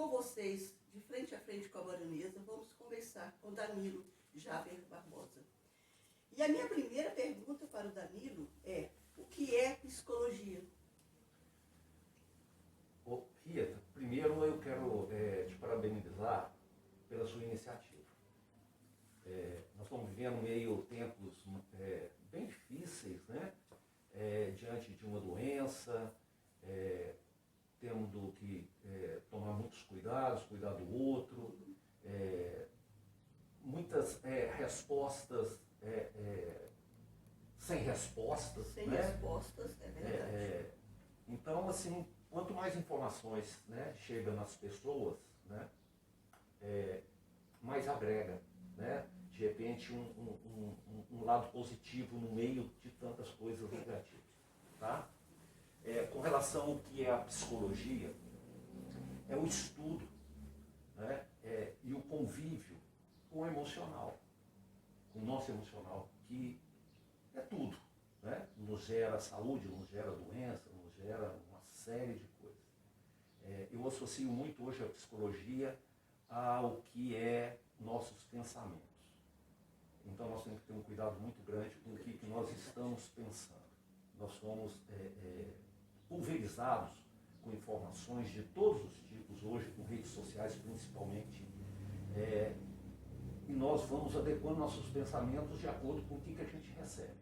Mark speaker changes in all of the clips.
Speaker 1: com vocês, de frente a frente com a baronesa, vamos conversar com Danilo Jaber Barbosa. E a minha primeira pergunta para o Danilo é: o que é psicologia?
Speaker 2: Rita, primeiro eu quero te parabenizar pela sua iniciativa. Nós estamos vivendo meio tempos bem difíceis, né? Diante de uma doença, tendo que tomar muitos cuidados, cuidar do outro, muitas respostas sem respostas.
Speaker 1: Sem
Speaker 2: né?
Speaker 1: respostas, é verdade.
Speaker 2: Então, assim, quanto mais informações, né, chegam nas pessoas, né, mais agrega, né, de repente um lado positivo no meio de tantas coisas negativas. Tá? Com relação ao que é a psicologia, é o estudo, né, e o convívio com o emocional, com o nosso emocional, que é tudo. Né? Nos gera saúde, nos gera doença, nos gera uma série de coisas. Eu associo muito hoje a psicologia ao que é nossos pensamentos. Então nós temos que ter um cuidado muito grande com o que nós estamos pensando. Nós somos pulverizados com informações de todos os tipos, hoje com redes sociais principalmente, e nós vamos adequando nossos pensamentos de acordo com o que a gente recebe.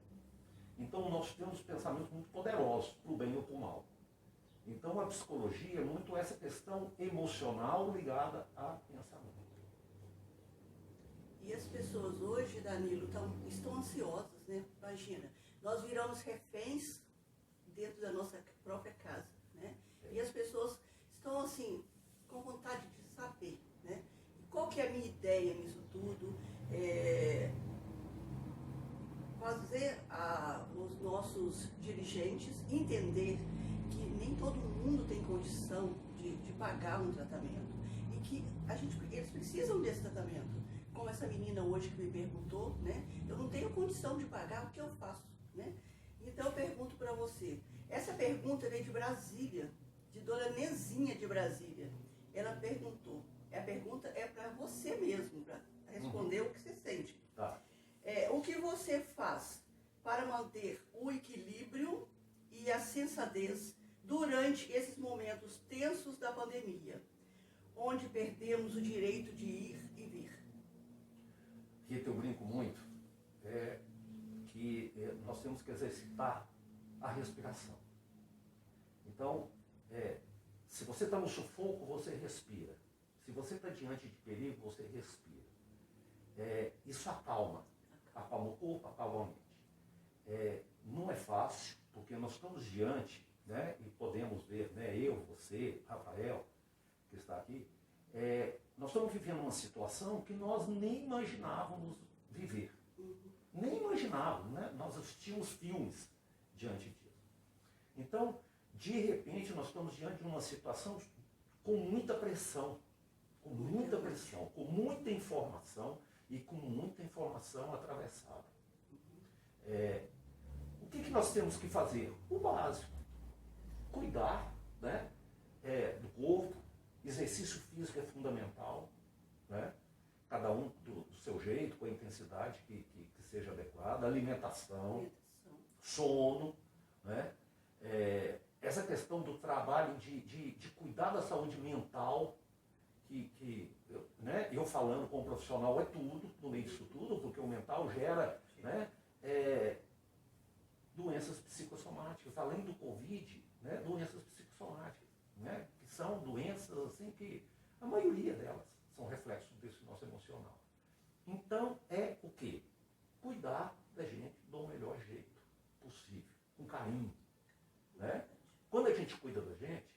Speaker 2: Então nós temos pensamentos muito poderosos, para o bem ou para o mal. Então a psicologia é muito essa questão emocional ligada a pensamento.
Speaker 1: E as pessoas hoje, Danilo, estão ansiosas, né? Imagina, nós viramos reféns dentro da nossa própria casa, né? E as pessoas estão assim, com vontade de saber, né? E qual que é a minha ideia nisso tudo? Fazer os nossos dirigentes entender que nem todo mundo tem condição de pagar um tratamento e que eles precisam desse tratamento. Como essa menina hoje que me perguntou, né? Eu não tenho condição de pagar, o que eu faço? Né? Então eu pergunto para você, essa pergunta veio de Brasília, de Dona Nezinha de Brasília. Ela perguntou, a pergunta é para você mesmo, para responder o que você sente.
Speaker 2: Tá.
Speaker 1: O que você faz para manter o equilíbrio e a sensatez durante esses momentos tensos da pandemia, onde perdemos o direito de ir e vir?
Speaker 2: Rita, eu brinco muito, que nós temos que exercitar a respiração. Então, se você está no sufoco, você respira. Se você está diante de perigo, você respira. Isso acalma o corpo, acalma a mente. Não é fácil, porque nós estamos diante, né, e podemos ver, né, eu, você, Rafael, que está aqui, nós estamos vivendo uma situação que nós nem imaginávamos viver. Nem imaginávamos, né? Nós assistimos filmes diante disso. Então, de repente, nós estamos diante de uma situação com muita pressão, com muita informação e com muita informação atravessada. O que nós temos que fazer? O básico. Cuidar, né, do corpo. Exercício físico é fundamental, né? Cada um do seu jeito, com a intensidade que seja adequada, alimentação, sono, né? Essa questão do trabalho de cuidar da saúde mental, né, eu falando como profissional é tudo, no meio disso tudo, porque o mental gera, né, doenças psicossomáticas, além do Covid, né, doenças psicossomáticas, né, que são doenças assim que a maioria delas são reflexos desse nosso emocional. Então é o quê? Cuidar da gente do melhor jeito possível, com carinho. Né? Quando a gente cuida da gente,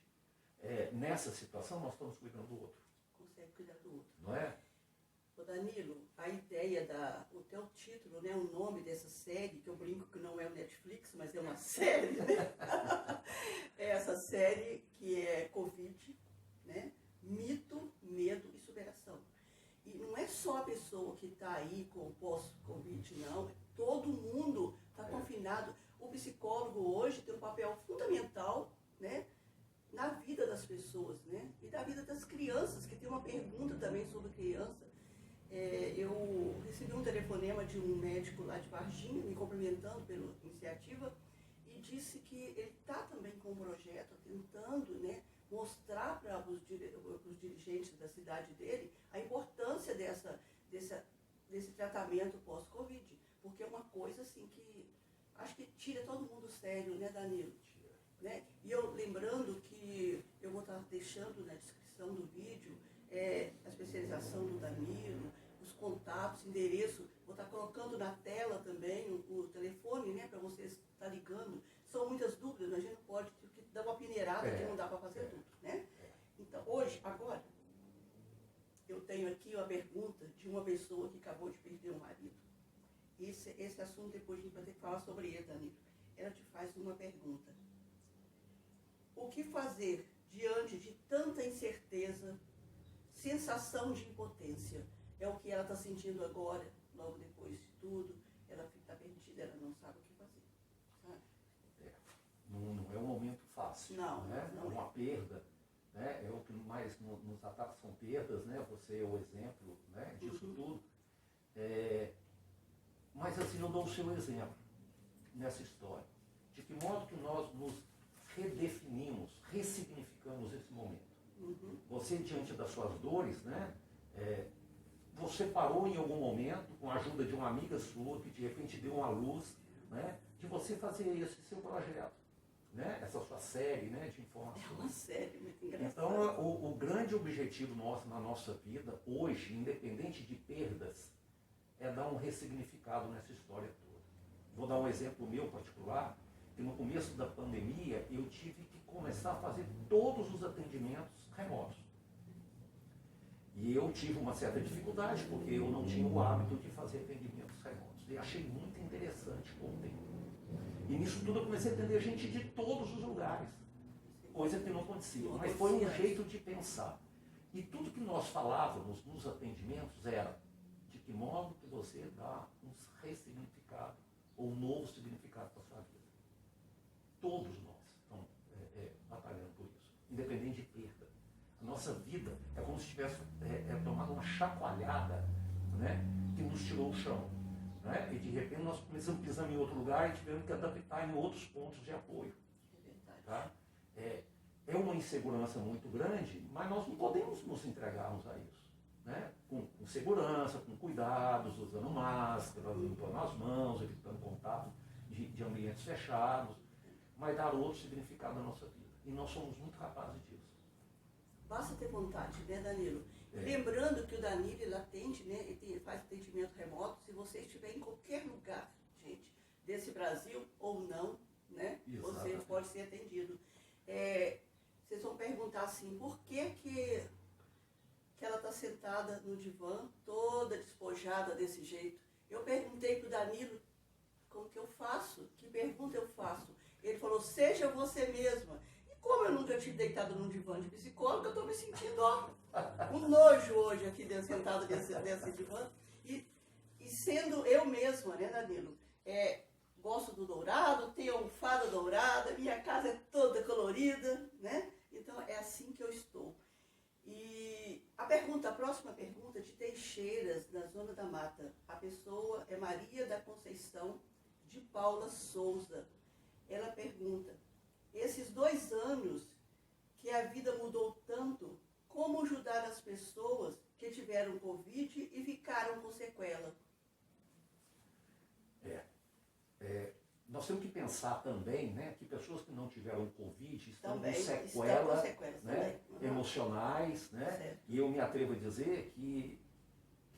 Speaker 2: nessa situação nós estamos cuidando do outro.
Speaker 1: Consegue cuidar do outro.
Speaker 2: Não é?
Speaker 1: Ô Danilo, a ideia o teu título, né, o nome dessa série, que eu brinco que não é o Netflix, mas é uma série, né? É essa série que é Covid, né? Mito, medo e superação. E não é só a pessoa que está aí com o pós-Covid, não. Todo mundo está confinado. O psicólogo hoje tem um papel fundamental, né, na vida das pessoas, né? E da vida das crianças, que tem uma pergunta também sobre criança. Eu recebi um telefonema de um médico lá de Varginha, me cumprimentando pela iniciativa, e disse que ele está também com um projeto, tentando, né, mostrar para os dirigentes da cidade dele a importância desse tratamento pós-Covid, porque é uma coisa assim que acho que tira todo mundo sério, né, Danilo? Né? E eu lembrando que eu vou estar deixando na descrição do vídeo a especialização do Danilo, os contatos, endereço, vou estar colocando na tela também o telefone, né, para vocês estar ligando. São muitas dúvidas, mas a gente não pode dar uma peneirada que não dá para fazer tudo, né? Então, agora, eu tenho aqui uma pergunta de uma pessoa que acabou de perder um marido. Esse assunto depois a gente vai ter que falar sobre ele, Danilo. Ela te faz uma pergunta. O que fazer diante de tanta incerteza, sensação de impotência? É o que ela está sentindo agora, logo depois de tudo. Ela está perdida, ela não sabe o que fazer. Sabe?
Speaker 2: Não é um momento fácil.
Speaker 1: Não,
Speaker 2: né?
Speaker 1: não
Speaker 2: é uma perda. Né? É o que mais nos ataca são perdas, né? Você é o exemplo, né, disso tudo. Mas assim, eu dou o seu exemplo nessa história. De que modo que nós nos redefinimos, ressignificamos esse momento. Você, diante das suas dores, né, você parou em algum momento, com a ajuda de uma amiga sua, que de repente deu uma luz, né, de você fazer esse seu projeto, né, essa sua série, né, de informações.
Speaker 1: É uma série muito engraçada.
Speaker 2: Então, o grande objetivo nosso na nossa vida, hoje, independente de perdas, é dar um ressignificado nessa história toda. Vou dar um exemplo meu particular, que no começo da pandemia eu tive que começar a fazer todos os atendimentos remotos. E eu tive uma certa dificuldade, porque eu não tinha o hábito de fazer atendimentos remotos. E achei muito interessante com o tempo. E nisso tudo eu comecei a atender gente de todos os lugares, coisa que não acontecia. Mas foi um jeito de pensar. E tudo que nós falávamos nos atendimentos era de que modo que você dá um ressignificado ou um novo significado para a sua vida. Todos nós estamos batalhando por isso, independente de perda. A nossa vida é como se tivesse tomado uma chacoalhada, né, que nos tirou o chão. Né, e de repente nós começamos a pisar em outro lugar e tivemos que adaptar em outros pontos de apoio. Tá? É uma insegurança muito grande, mas nós não podemos nos entregarmos a isso. Né? Com segurança, com cuidados, usando máscara, limpando as mãos, evitando contato de ambientes fechados, mas dar outro significado à nossa vida. E nós somos muito capazes disso.
Speaker 1: Basta ter vontade, né, Danilo? Lembrando que o Danilo ele atende, né, ele faz atendimento remoto, se você estiver em qualquer lugar, gente, desse Brasil ou não, né, você pode ser atendido. Vocês vão perguntar assim, por que ela está sentada no divã, toda despojada desse jeito? Eu perguntei para o Danilo, como que eu faço? Que pergunta eu faço? Ele falou, seja você mesma. E como eu nunca tive deitado num divã de psicólogo, eu estou me sentindo, um nojo hoje aqui sentado nesse divã. E sendo eu mesma, né, Danilo? Gosto do dourado, tenho almofada dourada, minha casa é toda colorida, né? Então é assim que eu estou. E a próxima pergunta de Teixeiras, na Zona da Mata. A pessoa é Maria da Conceição de Paula Souza. Ela pergunta, esses 2 anos que a vida mudou tanto, como ajudar as pessoas que tiveram Covid e ficaram com sequela?
Speaker 2: Nós temos que pensar também, né, que pessoas que não tiveram Covid estão
Speaker 1: Também,
Speaker 2: com sequelas,
Speaker 1: né,
Speaker 2: emocionais, né?
Speaker 1: Certo.
Speaker 2: E eu me atrevo a dizer que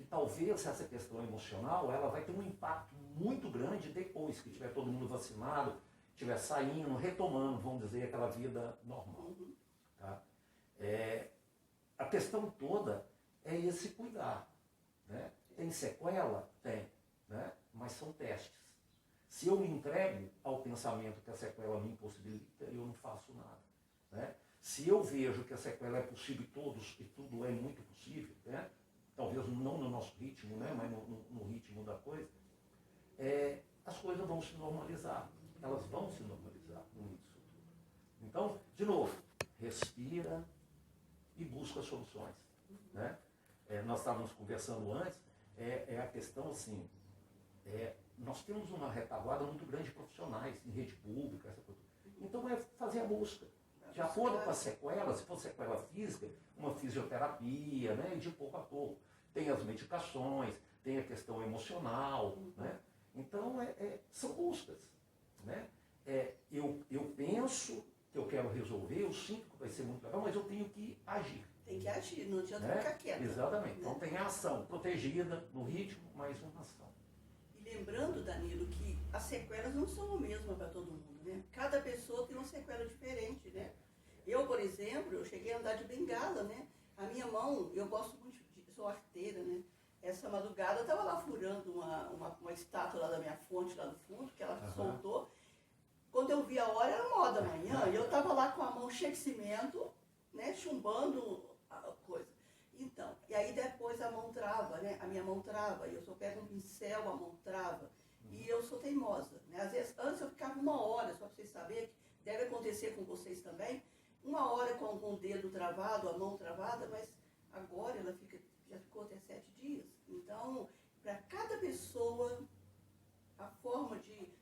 Speaker 2: talvez essa questão emocional ela vai ter um impacto muito grande depois que tiver todo mundo vacinado, estiver saindo, retomando, vamos dizer, aquela vida normal. Tá? A questão toda é esse cuidar. Né? Tem sequela? Tem, né? Mas são testes. Se eu me entrego ao pensamento que a sequela me impossibilita, eu não faço nada. Né? Se eu vejo que a sequela é possível e tudo é muito possível, né? Talvez não no nosso ritmo, né? Mas no ritmo da coisa, as coisas vão se normalizar. Elas vão se normalizar no meio disso tudo. Então, de novo, respira, e busca soluções. Né? Nós estávamos conversando antes, a questão assim, nós temos uma retaguarda muito grande de profissionais em rede pública, essa coisa. Então é fazer a busca. De acordo com a sequela, se for sequela física, uma fisioterapia, né? E de pouco a pouco. Tem as medicações, tem a questão emocional, né? Então são buscas. Né? Eu penso que eu quero resolver, eu sinto que vai ser muito legal, mas eu tenho que agir.
Speaker 1: Tem que agir, não adianta
Speaker 2: Né?
Speaker 1: ficar quieto.
Speaker 2: Exatamente.
Speaker 1: Né?
Speaker 2: Então tem a ação protegida no ritmo, mas uma ação.
Speaker 1: E lembrando, Danilo, que as sequelas não são a mesma para todo mundo, né? Cada pessoa tem uma sequela diferente, né? Eu, por exemplo, eu cheguei a andar de bengala, né? A minha mão, eu gosto muito sou arteira, né? Essa madrugada eu estava lá furando uma estátua lá da minha fonte, lá do fundo, que ela soltou. Quando eu vi a hora, era 1h da manhã, e eu estava lá com a mão cheia de cimento, né? Chumbando a coisa. Então, e aí depois a mão trava, né? A minha mão trava, e eu só pego um pincel, a mão trava. E eu sou teimosa, né? Às vezes, antes eu ficava 1 hora, só para vocês saberem, que deve acontecer com vocês também, 1 hora com o dedo travado, a mão travada, mas agora ela já ficou até 7 dias. Então, para cada pessoa, a forma de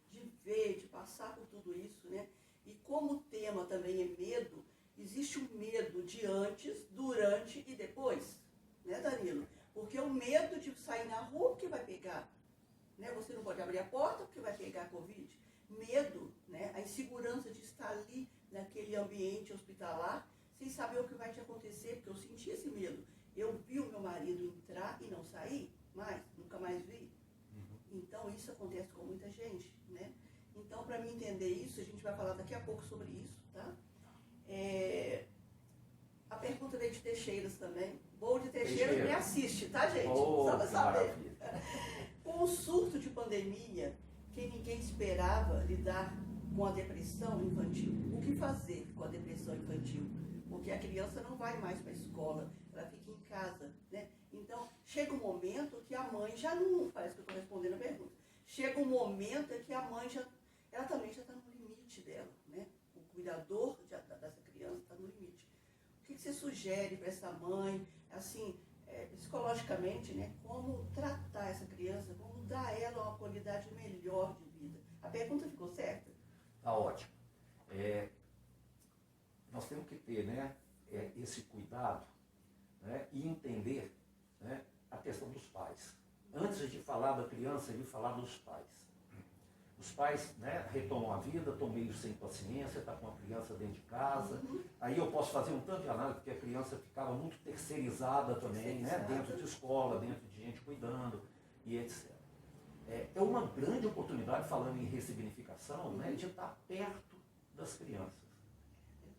Speaker 1: ver, de passar por tudo isso, né? E como o tema também é medo, existe o medo de antes, durante e depois, né, Danilo? Porque o medo de sair na rua porque vai pegar, né? Você não pode abrir a porta porque vai pegar a Covid. Medo, né? A insegurança de estar ali naquele ambiente hospitalar, sem saber o que vai te acontecer, porque eu senti esse medo. Eu vi o meu marido entrar e não sair mais, nunca mais vi. Então isso acontece com muita gente, né? Então, para mim entender isso, a gente vai falar daqui a pouco sobre isso, tá? A pergunta veio de Teixeiras também. Bom de Teixeiras me assiste, tá, gente? Só pra saber. Com o surto de pandemia, que ninguém esperava lidar com a depressão infantil. O que fazer com a depressão infantil? Porque a criança não vai mais para a escola, ela fica em casa, né? Então, chega um momento que a mãe já não... Parece que eu estou respondendo a pergunta. Chega um momento em que a mãe ela também já está no limite dela, né? O cuidador dessa criança está no limite. O que você sugere para essa mãe, assim, psicologicamente, né? Como tratar essa criança, como dar a ela uma qualidade melhor de vida? A pergunta ficou certa?
Speaker 2: Tá ótimo. Nós temos que ter, né, esse cuidado, né, e entender, né, a questão dos pais. Antes de falar da criança, de falar dos pais. Os pais, né, retomam a vida, estão meio sem paciência, está com a criança dentro de casa. Aí eu posso fazer um tanto de análise, porque a criança ficava muito terceirizada também, né, dentro de escola, dentro de gente cuidando e etc. É uma grande oportunidade, falando em ressignificação, né, de estar perto das crianças,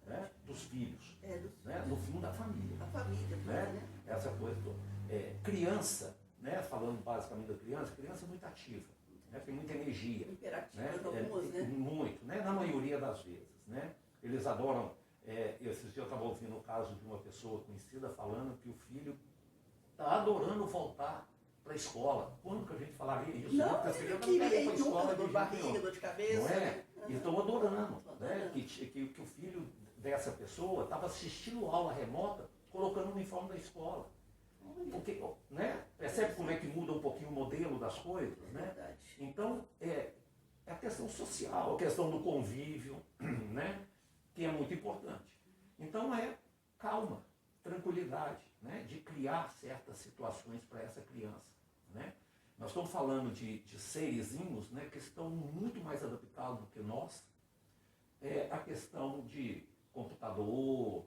Speaker 2: né, dos filhos, né, no fundo da família.
Speaker 1: A família, né?
Speaker 2: Essa coisa toda. Criança, né, falando basicamente da criança é muito ativa, né, tem muita energia.
Speaker 1: Imperativa,
Speaker 2: Né,
Speaker 1: algumas, né?
Speaker 2: Muito, né, na maioria das vezes. Né? Eles adoram. Esses dias eu estava ouvindo o caso de uma pessoa conhecida falando que o filho está adorando voltar para a escola. Quando que a gente falaria isso?
Speaker 1: Não,
Speaker 2: Porque as
Speaker 1: eu
Speaker 2: crianças não querem ir para a escola
Speaker 1: dor de barriga, dor de cabeça.
Speaker 2: Não é?
Speaker 1: Né?
Speaker 2: E estão adorando. Né? Que o filho dessa pessoa estava assistindo aula remota, colocando o uniforme da escola. Porque, né? Percebe como é que muda um pouquinho o modelo das coisas? Né? Então, a questão social, a questão do convívio, né? Que é muito importante. Então, calma, tranquilidade, né? De criar certas situações para essa criança. Né? Nós estamos falando de serezinhos, né, que estão muito mais adaptados do que nós. A questão de computador,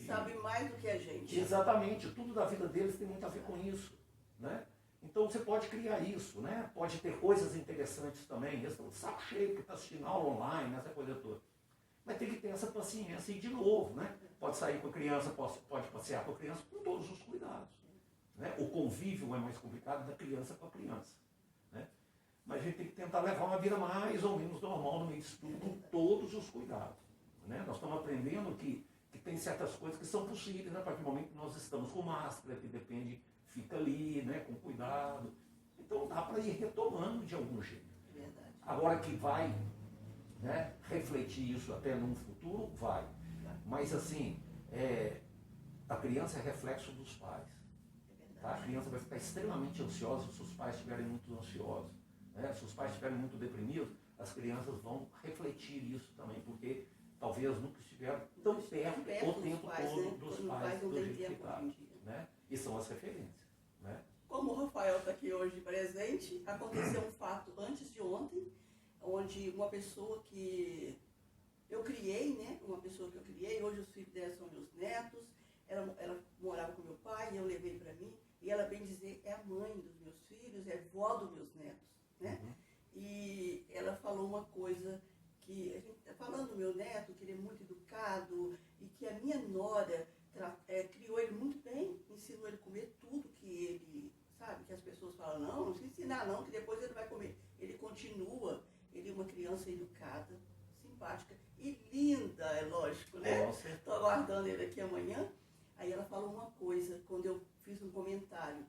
Speaker 1: sabe mais do que a gente.
Speaker 2: Exatamente, tudo da vida deles tem muito a ver com isso. Né? Então você pode criar isso, né? Pode ter coisas interessantes também. Eles estão de saco cheio porque está assistindo aula online, essa coisa toda. Mas tem que ter essa paciência e de novo, né? Pode sair com a criança, pode passear com a criança com todos os cuidados. Né? O convívio é mais complicado da criança com a criança. Né? Mas a gente tem que tentar levar uma vida mais ou menos normal no meio disso tudo, com todos os cuidados. Né? Nós estamos aprendendo que tem certas coisas que são possíveis, né? A partir do momento que nós estamos com máscara, que depende, fica ali, né? Com cuidado. Então dá para ir retomando de algum jeito.
Speaker 1: Verdade.
Speaker 2: Agora que vai, né, refletir isso até num futuro, vai. Mas assim, a criança é reflexo dos pais. Tá? A criança vai ficar extremamente ansiosa se os pais estiverem muito ansiosos. Né? Se os pais estiverem muito deprimidos, as crianças vão refletir isso também, porque talvez nunca estiveram tão perto o tempo todo dos pais do jeito que tá, né? E são as referências. Né?
Speaker 1: Como o Rafael está aqui hoje presente, aconteceu um fato antes de ontem, onde uma pessoa que eu criei, né? Uma pessoa que eu criei, hoje os filhos dela são meus netos, ela morava com meu pai e eu levei para mim, e ela, bem dizer, é a mãe dos meus filhos, é vó dos meus netos, né?
Speaker 2: Uhum.
Speaker 1: E ela falou uma coisa que, a gente está falando do meu neto, que ele é muito educado, e que a minha nora criou ele muito bem, ensinou ele a comer tudo que ele, sabe, que as pessoas falam, não se ensinar não, que depois ele vai comer. Ele continua, ele é uma criança educada, simpática e linda, é lógico, né? Estou aguardando ele aqui amanhã. Aí ela falou uma coisa, quando eu fiz um comentário,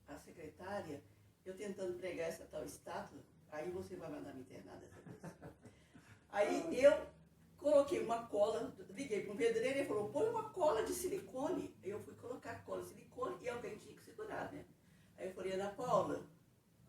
Speaker 1: a secretária, eu tentando pregar essa tal estátua, aí você vai mandar me internar dessa vez. Aí eu coloquei uma cola, liguei para um pedreiro e ele falou, põe uma cola de silicone. Aí eu fui colocar cola de silicone e alguém tinha que segurar, né? Aí eu falei, Ana Paula,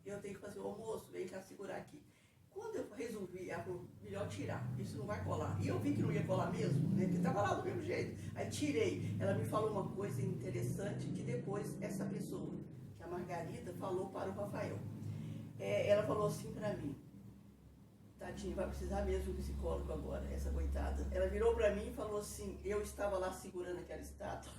Speaker 1: eu tenho que fazer o almoço, vem cá segurar aqui. Quando eu resolvi, ela falou, melhor tirar, isso não vai colar. E eu vi que não ia colar mesmo, né? Que estava lá do mesmo jeito. Aí tirei. Ela me falou uma coisa interessante que depois essa pessoa, que é a Margarida, falou para o Rafael. Ela falou assim para mim, tadinho, vai precisar mesmo de um psicólogo agora, essa coitada. Ela virou para mim e falou assim, eu estava lá segurando aquela estátua.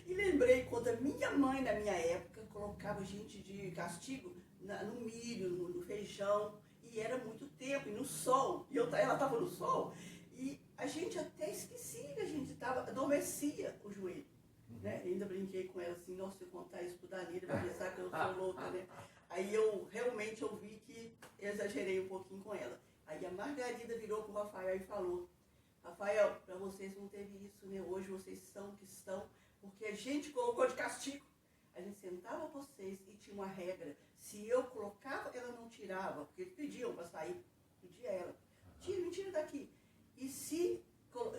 Speaker 1: E lembrei quando a minha mãe, na minha época, colocava gente de castigo no milho, no feijão, e era muito tempo, e no sol, e ela estava no sol, e a gente até esquecia que a gente estava, adormecia o joelho. Né? E ainda brinquei com ela assim, nossa, se eu contar isso pro Danilo, vai pensar que eu sou louca, né? Aí eu realmente ouvi que eu exagerei um pouquinho com ela. Aí a Margarida virou pro Rafael e falou, Rafael, para vocês não teve isso, né? Hoje vocês são o que estão, porque a gente colocou de castigo. A gente sentava vocês e tinha uma regra. Se eu colocava, ela não tirava, porque eles pediam para sair, pedia ela. Me tira daqui. E se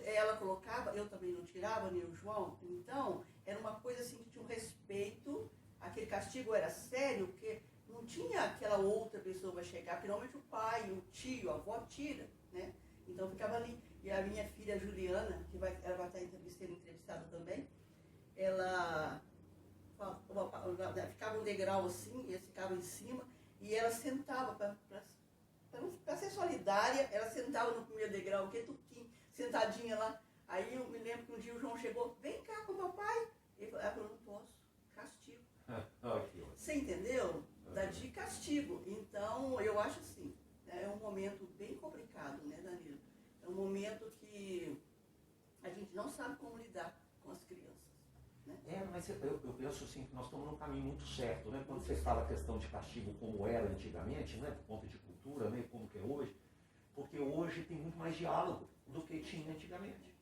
Speaker 1: ela colocava, eu também não tirava, nem o João. Então, era uma coisa assim que tinha um respeito. Aquele castigo era sério, porque não tinha aquela outra pessoa que vai chegar. Finalmente o pai, o tio, a avó tira, né? Então ficava ali. E a minha filha Juliana, ela vai estar sendo entrevistada também, ela ficava um degrau assim, e eles ficavam em cima, e ela sentava, para ser solidária, ela sentava no primeiro degrau, sentadinha lá. Aí eu me lembro que um dia o João chegou, vem cá com o papai. Ela falou, não posso, castigo. Você entendeu? De castigo. Então, eu acho assim, é um momento bem complicado, né, Danilo? É um momento que a gente não sabe como lidar com as crianças. Né?
Speaker 2: Mas eu penso assim que nós estamos num caminho muito certo, né? Quando você fala a questão de castigo como era antigamente, né? Por conta de cultura, né? Como que é hoje, porque hoje tem muito mais diálogo do que tinha antigamente.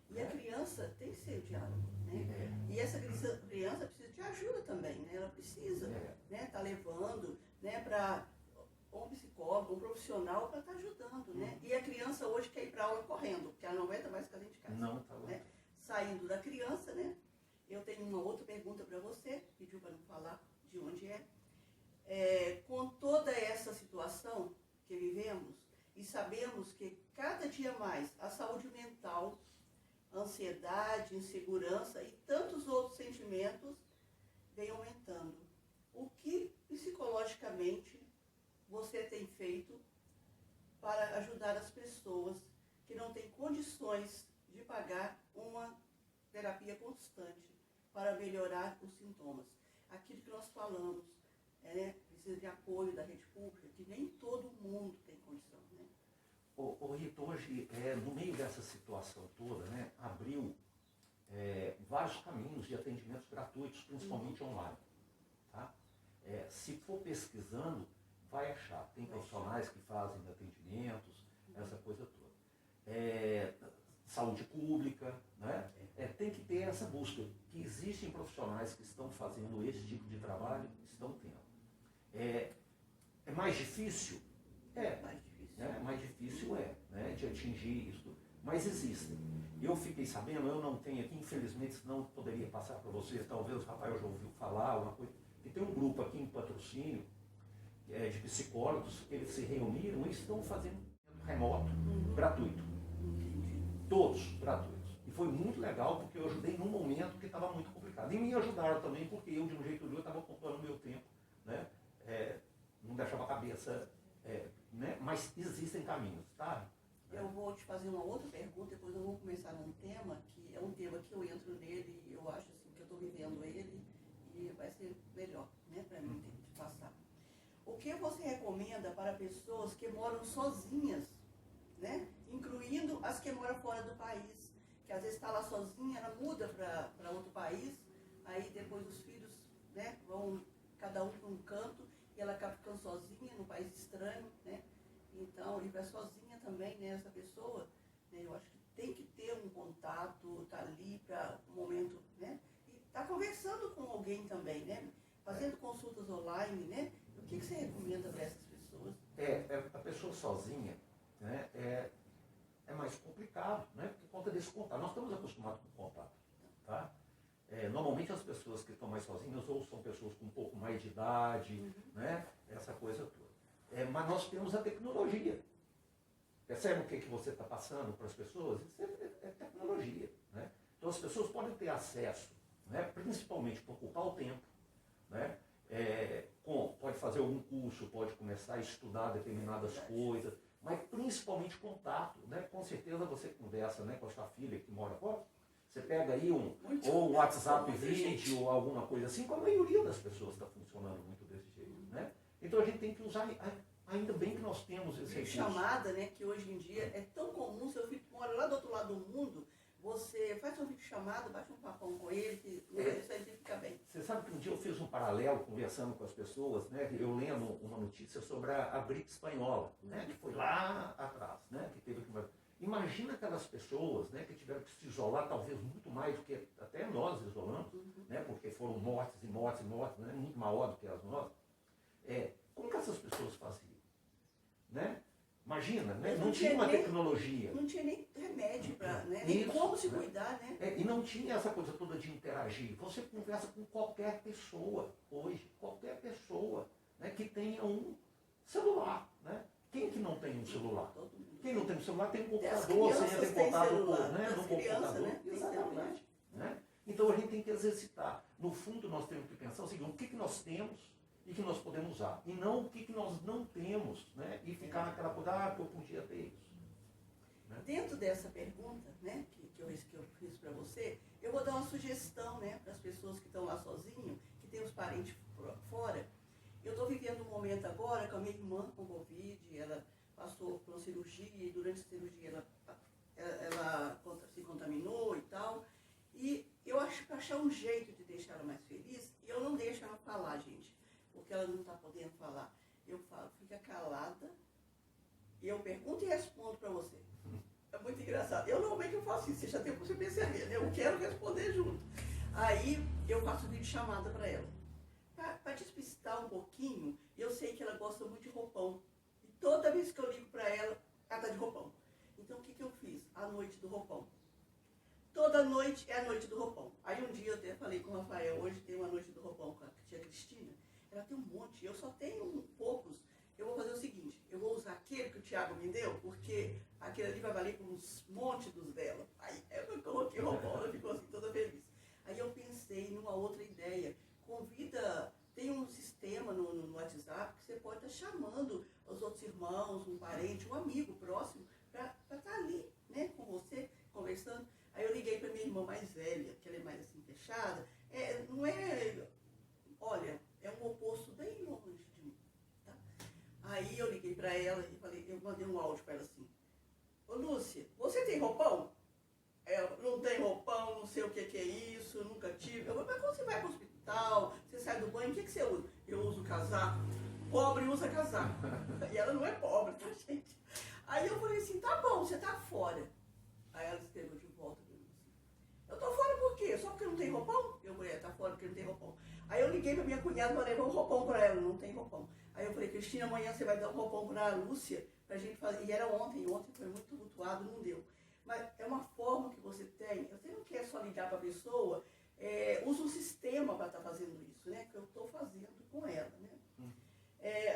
Speaker 1: E a criança tem que ser o diálogo, né? E essa criança precisa de ajuda também, né? Ela precisa, né? Tá levando, né? Para um psicólogo, um profissional para estar ajudando, né? E a criança hoje quer ir para aula correndo, porque ela não aguenta mais ficar dentro de casa.
Speaker 2: Não, tá
Speaker 1: né? Saindo da criança, né? Eu tenho uma outra pergunta para você, pediu para não falar de onde é. Com toda essa situação que vivemos, e sabemos que cada dia mais a saúde mental, a ansiedade, insegurança e tantos outros sentimentos vem aumentando. O que psicologicamente você tem feito para ajudar as pessoas que não têm condições de pagar uma terapia constante para melhorar os sintomas? Aquilo que nós falamos, né? Precisa de apoio da rede pública, que nem todo mundo tem condição, né?
Speaker 2: O Rito, hoje, no meio dessa situação toda, né, abriu vários caminhos de atendimentos gratuitos, principalmente online. Tá? Se for pesquisando, vai achar. Tem profissionais que fazem atendimentos, essa coisa toda. Saúde pública, né? Tem que ter essa busca. Que existem profissionais que estão fazendo esse tipo de trabalho, estão tendo. É mais difícil?
Speaker 1: Mais difícil.
Speaker 2: Mais difícil né, de atingir isso, mas existem. Eu fiquei sabendo, eu não tenho aqui, infelizmente, senão poderia passar para vocês, talvez o Rafael já ouviu falar, uma coisa, que tem um grupo aqui em Patrocínio, de psicólogos, que eles se reuniram e estão fazendo remoto, gratuito. Todos gratuitos. E foi muito legal, porque eu ajudei num momento que estava muito complicado. E me ajudaram também, porque eu, de um jeito ou de outro, estava ocupando o meu tempo, né? Não deixava a cabeça, né? Mas existem caminhos, tá?
Speaker 1: Eu vou te fazer uma outra pergunta, depois eu vou começar num tema, que é um tema que eu entro nele e eu acho assim, que eu estou vivendo ele e vai ser melhor, né, para mim de passar. O que você recomenda para pessoas que moram sozinhas, né, incluindo as que moram fora do país, que às vezes está lá sozinha, ela muda para outro país, aí depois os filhos, né, vão cada um para um canto e ela acaba ficando sozinha num país estranho, né? Então, e para sozinha também, né, essa pessoa, né, eu acho que tem que ter um contato, tá ali para um momento, né, e tá conversando com alguém também, né, fazendo consultas online, né, o que você recomenda para essas pessoas?
Speaker 2: A pessoa sozinha, né, é mais complicado, né, por conta desse contato. Nós estamos acostumados com contato, tá? Normalmente as pessoas que estão mais sozinhas ou são pessoas com um pouco mais de idade, né, essa coisa toda. Mas nós temos a tecnologia. Percebe o que você está passando para as pessoas? Isso é tecnologia, né? Então as pessoas podem ter acesso, né, principalmente para ocupar o tempo, né? Pode fazer algum curso, pode começar a estudar determinadas coisas, mas principalmente contato, né? Com certeza você conversa, né, com a sua filha que mora fora, você pega aí ou um WhatsApp vídeo ou alguma coisa assim, com a maioria das pessoas está funcionando muito desse jeito, né? Então a gente tem que usar, ainda bem que nós temos esse recurso.
Speaker 1: Chamada, né, que hoje em dia é tão comum, seu filho mora lá do outro lado do mundo, você faz um vídeo chamado, bate um papão com ele, que isso aí fica bem.
Speaker 2: Você sabe que um dia eu fiz um paralelo conversando com as pessoas, né, eu lendo uma notícia sobre a gripe espanhola, né, que foi lá atrás, né, que teve que... Imagina aquelas pessoas, né, que tiveram que se isolar talvez muito mais do que até nós isolamos, né, porque foram mortes e mortes e mortes, né, muito maior do que as nossas. Como que essas pessoas faziam? Né? Imagina, né? Não tinha uma tecnologia.
Speaker 1: Não tinha nem remédio para, né? Nem como se cuidar, né?
Speaker 2: E não tinha essa coisa toda de interagir. Você conversa com qualquer pessoa hoje, qualquer pessoa, né, que tenha um celular, né? Quem que não tem um celular? Quem não tem um celular tem um computador, você entra em contato no computador.
Speaker 1: Né?
Speaker 2: Exatamente. Né? Então a gente tem que exercitar. No fundo nós temos que pensar o seguinte, o que nós temos e que nós podemos usar, e não o que nós não temos, né? E ficar naquela coisa, que eu podia ter isso. Né?
Speaker 1: Dentro dessa pergunta, né, que eu fiz para você, eu vou dar uma sugestão, né, para as pessoas que estão lá sozinhos, que tem os parentes fora. Eu estou vivendo um momento agora com a minha irmã com Covid, ela passou por uma cirurgia e durante a cirurgia ela se contaminou e tal. E eu acho que achar um jeito de deixar ela mais feliz, e eu não deixo ela falar, gente, porque ela não está podendo falar. Eu falo, fica calada, e eu pergunto e respondo para você. É muito engraçado. Eu normalmente eu faço isso, você já tem para você perceber, né? Eu quero responder junto. Aí eu faço vídeo chamada para ela. Para despistar um pouquinho, eu sei que ela gosta muito de roupão. E toda vez que eu ligo para ela, ela está de roupão. Então o que eu fiz? A noite do roupão. Toda noite é a noite do roupão. Aí um dia eu até falei com o Rafael, hoje tem uma noite do roupão com a tia Cristina. Ela tem um monte, eu só tenho poucos. Eu vou fazer o seguinte, eu vou usar aquele que o Thiago me deu, porque aquele ali vai valer com uns montes dos dela. Aí eu coloquei o roupão, ela ficou assim toda feliz. Aí eu pensei numa outra ideia. Convida, tem um sistema no WhatsApp que você pode estar chamando os outros irmãos, um parente, um amigo próximo, para estar ali, né, com você, conversando. Aí eu liguei para minha irmã mais velha, que ela é mais assim, fechada. Olha, é um oposto bem longe de mim. Tá? Aí eu liguei para ela e falei, eu mandei um áudio para ela assim. Ô Lúcia, você tem roupão? Ela, não tem roupão, não sei o que é isso, nunca tive. Eu falei, mas quando você vai para o hospital, você sai do banho, o que você usa? Eu uso casaco. Pobre usa casaco. E ela não é pobre, tá, gente? Aí eu falei assim, tá bom, você tá fora. Aí ela escreveu de volta pra mim assim, eu tô fora por quê? Só porque não tem roupão? Eu falei, tá fora porque não tem roupão. Aí eu liguei pra minha cunhada para levar um roupão pra ela, não tem roupão. Aí eu falei, Cristina, amanhã você vai dar um roupão pra Lúcia, pra gente fazer. E era ontem foi muito tumultuado, não deu. Mas é uma forma que você tem, você não quer só ligar para a pessoa, usa um sistema para estar fazendo isso, né? Que eu estou fazendo com ela, né?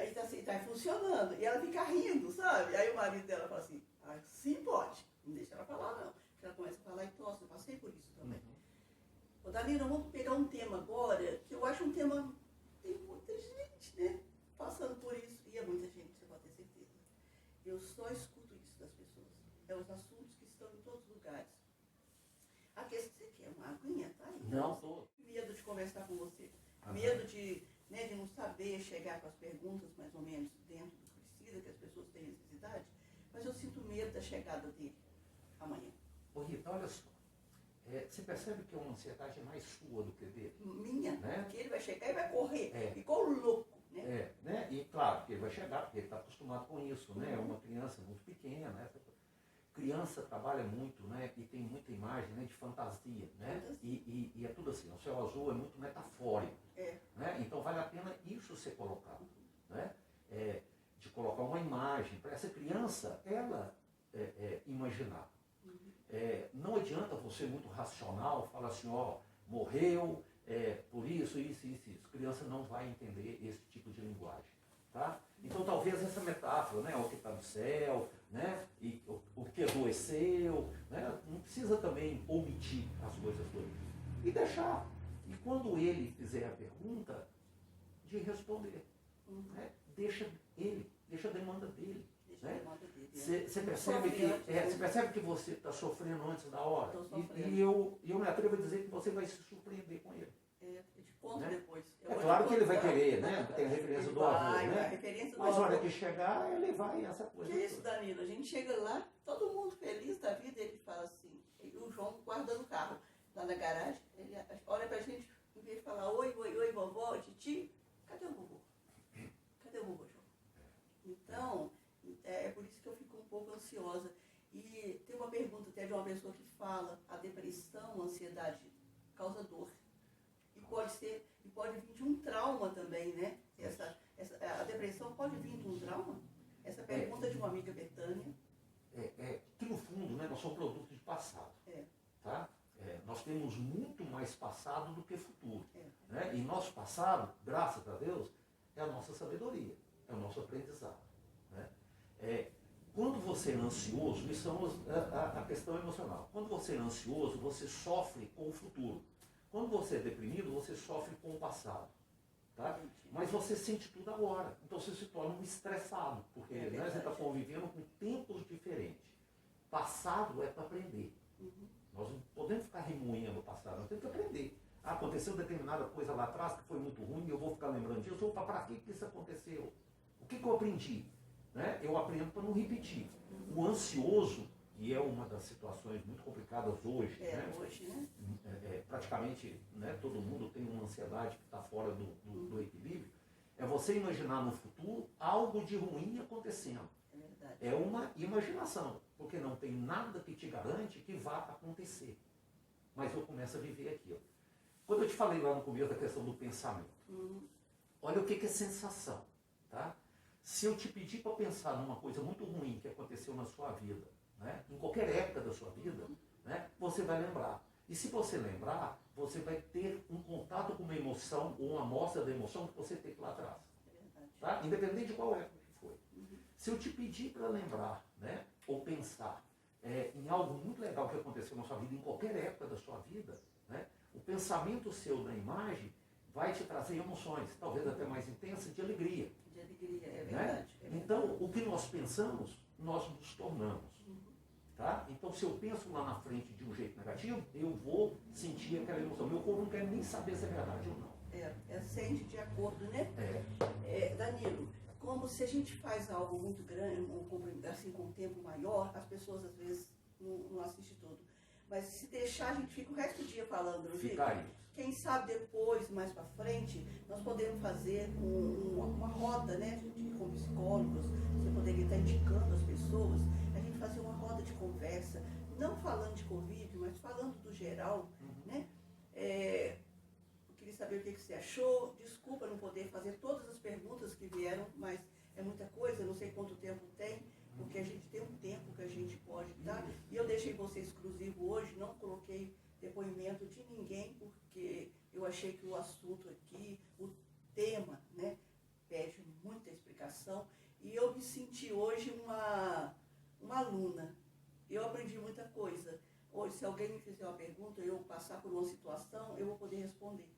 Speaker 1: E tá, assim, tá funcionando. E ela fica rindo, sabe? Aí o marido dela fala assim, sim pode, não deixa ela falar não. Porque ela começa a falar e tosse, eu passei por isso também. Ô Danilo, vamos pegar um tema agora, que eu acho um tema, tem muita gente, né? Passando por isso, e é muita gente, você pode ter certeza. Eu só escuto isso das pessoas. É os assuntos que estão em todos os lugares. A questão, você quer uma aguinha? Tá aí.
Speaker 2: Não, tô.
Speaker 1: Medo de conversar com você. Medo de não saber chegar com as perguntas mais ou menos dentro do que precisa, que as pessoas têm necessidade. Mas eu sinto medo da chegada dele amanhã.
Speaker 2: Ô Rita, olha só. Você percebe que é uma ansiedade mais sua do que dele?
Speaker 1: Minha,
Speaker 2: né?
Speaker 1: Porque ele vai chegar e vai correr. Ficou louco.
Speaker 2: Né? E claro que ele vai chegar, porque ele está acostumado com isso, né? É uma criança muito pequena, né? Criança trabalha muito, né? E tem muita imagem, né? De fantasia, né? E é tudo assim, o céu azul é muito metafórico, né? Então vale a pena isso ser colocado, né? De colocar uma imagem para essa criança, ela imaginar. Não adianta você muito racional falar assim, ó, morreu por isso. A criança não vai entender esse tipo de linguagem, tá? Então talvez essa metáfora, né, o que está no céu, né, e o que adoeceu, né, não precisa também omitir as coisas todas. E deixar. E quando ele fizer a pergunta, de responder. Né? Deixa a demanda dele. Você percebe que você está sofrendo antes da hora? E eu me atrevo a dizer que você vai se surpreender com ele.
Speaker 1: Eu te conto depois.
Speaker 2: Claro que ele vai querer, né? Tem a referência do avô, né? Mas a hora que chegar, ele vai essa coisa.
Speaker 1: Que isso, Danilo? A gente chega lá, todo mundo feliz da vida, ele fala assim, e o João guardando o carro lá na garagem, ele olha pra gente, em vez de falar oi, vovó, titi, cadê o vovô? Cadê o vovô, João? Então, é por isso que eu fico um pouco ansiosa. E tem uma pergunta até de uma pessoa que fala, a depressão, a ansiedade causa dor. E pode vir de um trauma também, né? A depressão pode vir de um trauma? Essa pergunta de uma amiga Betânia.
Speaker 2: Que no fundo, né, nós somos produto de passado. Tá? Nós temos muito mais passado do que futuro. Né? E nosso passado, graças a Deus, é a nossa sabedoria, é o nosso aprendizado. Né? Quando você é ansioso, isso é a questão emocional. Quando você é ansioso, você sofre com o futuro. Quando você é deprimido, você sofre com o passado. Tá? Mas você sente tudo agora. Então você se torna um estressado, porque né, você está convivendo com tempos diferentes. Passado é para aprender. Nós não podemos ficar remoendo o passado, nós temos que aprender. Aconteceu determinada coisa lá atrás que foi muito ruim, eu vou ficar lembrando disso. Opa, para que isso aconteceu? O que eu aprendi? Né? Eu aprendo para não repetir. O ansioso, que é uma das situações muito complicadas hoje,
Speaker 1: Hoje, né?
Speaker 2: Praticamente né, todo mundo tem uma ansiedade que está fora do equilíbrio, é você imaginar no futuro algo de ruim acontecendo.
Speaker 1: É verdade.
Speaker 2: É uma imaginação, porque não tem nada que te garante que vá acontecer. Mas eu começo a viver aquilo. Quando eu te falei lá no começo da questão do pensamento, olha o que é sensação. Tá? Se eu te pedir para pensar numa coisa muito ruim que aconteceu na sua vida, né, em qualquer época da sua vida, né, você vai lembrar. E se você lembrar, você vai ter um contato com uma emoção, ou uma amostra da emoção que você teve lá atrás. Tá? Independente de qual época que foi. Se eu te pedir para lembrar, né, ou pensar em algo muito legal que aconteceu na sua vida, em qualquer época da sua vida, né, o pensamento seu da imagem vai te trazer emoções, talvez até mais intensas, de alegria.
Speaker 1: De alegria, é verdade.
Speaker 2: Né? Então, o que nós pensamos, nós nos tornamos. Tá? Então, se eu penso lá na frente de um jeito negativo, eu vou sentir aquela emoção. Meu corpo não quer nem saber se é verdade ou não.
Speaker 1: Sente de acordo, né? Danilo, como se a gente faz algo muito grande, assim, com um tempo maior, as pessoas às vezes não assistem tudo. Mas se deixar, a gente fica o resto do dia falando, não fica? Quem sabe depois, mais para frente, nós podemos fazer uma roda, né, com psicólogos, você poderia estar indicando as pessoas, a gente fazer uma roda de conversa, não falando de Covid, mas falando do geral, né? Eu queria saber o que você achou, desculpa não poder fazer todas as perguntas que vieram, mas é muita coisa, não sei quanto tempo tem, porque a gente tem um tempo que a gente pode, tá? E eu deixei me senti hoje uma aluna. Eu aprendi muita coisa. Hoje, se alguém me fizer uma pergunta, eu passar por uma situação, eu vou poder responder.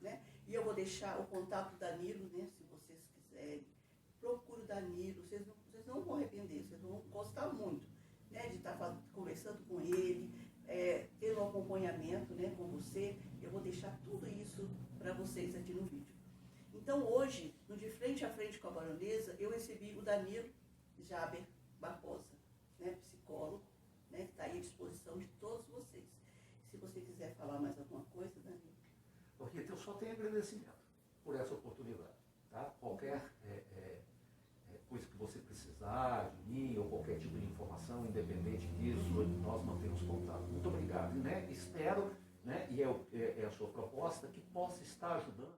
Speaker 1: Né? E eu vou deixar o contato do Danilo, né, se vocês quiserem. Procure o Danilo, vocês não vão arrepender, vocês vão gostar muito, né, de estar conversando com ele, ter um acompanhamento, né, com você. Eu vou deixar tudo isso para vocês aqui no vídeo. Então hoje, no De Frente a Frente com a Baronesa, eu recebi o Danilo Jaber Barbosa, né, psicólogo, né, que está aí à disposição de todos vocês. Se você quiser falar mais alguma coisa, Danilo.
Speaker 2: Rita, eu só tenho agradecimento por essa oportunidade. Tá? Qualquer coisa que você precisar de mim, ou qualquer tipo de informação, independente disso, nós mantemos contato. Muito obrigado. Né? Espero, né, e é a sua proposta, que possa estar ajudando.